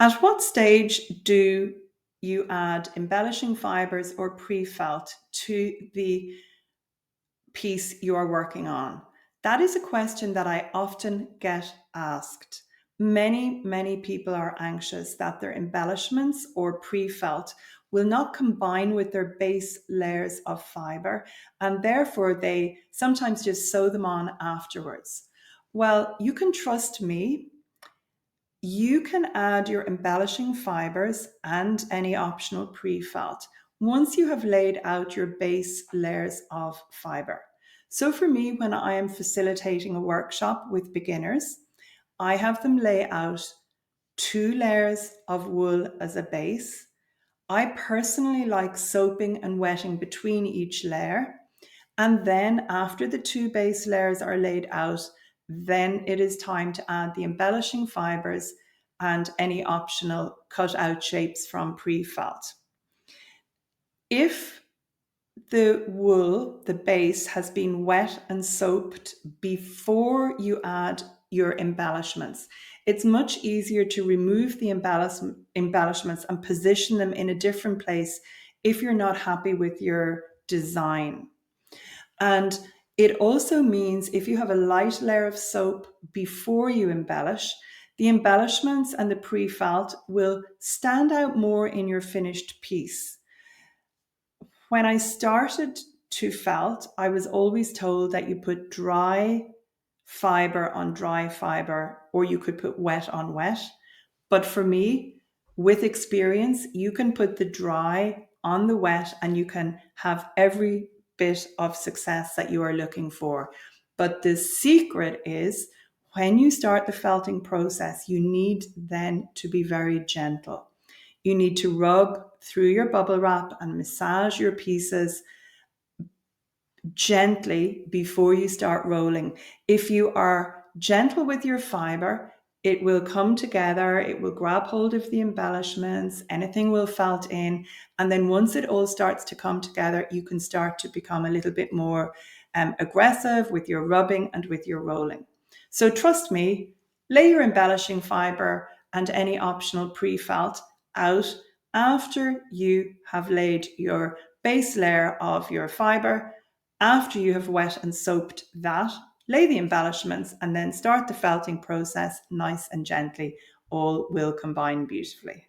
At what stage do you add embellishing fibres or pre-felt to the piece you are working on? That is a question that I often get asked. Many people are anxious that their embellishments or pre-felt will not combine with their base layers of fibre, and therefore they sometimes just sew them on afterwards. Well, you can trust me. You can add your embellishing fibres and any optional pre-felt once you have laid out your base layers of fibre. So for me, when I am facilitating a workshop with beginners, I have them lay out 2 layers of wool as a base. I personally like soaping and wetting between each layer. And then after the 2 base layers are laid out, then it is time to add the embellishing fibres and any optional cut out shapes from pre-felt. If the wool, the base, has been wet and soaped before you add your embellishments, it's much easier to remove the embellishments and position them in a different place if you're not happy with your design. And it also means if you have a light layer of soap before you embellish, the embellishments and the pre-felt will stand out more in your finished piece. When I started to felt, I was always told that you put dry fiber on dry fiber, or you could put wet on wet. But for me, with experience, you can put the dry on the wet and you can have every bit of success that you are looking for. But the secret is when you start the felting process, you need then to be very gentle. You need to rub through your bubble wrap and massage your pieces gently before you start rolling. If you are gentle with your fiber, it will come together, it will grab hold of the embellishments, anything will felt in, and then once it all starts to come together, you can start to become a little bit more aggressive with your rubbing and with your rolling. So trust me, lay your embellishing fiber and any optional pre-felt out after you have laid your base layer of your fiber. After you have wet and soaped that, lay the embellishments and then start the felting process nice and gently. All will combine beautifully.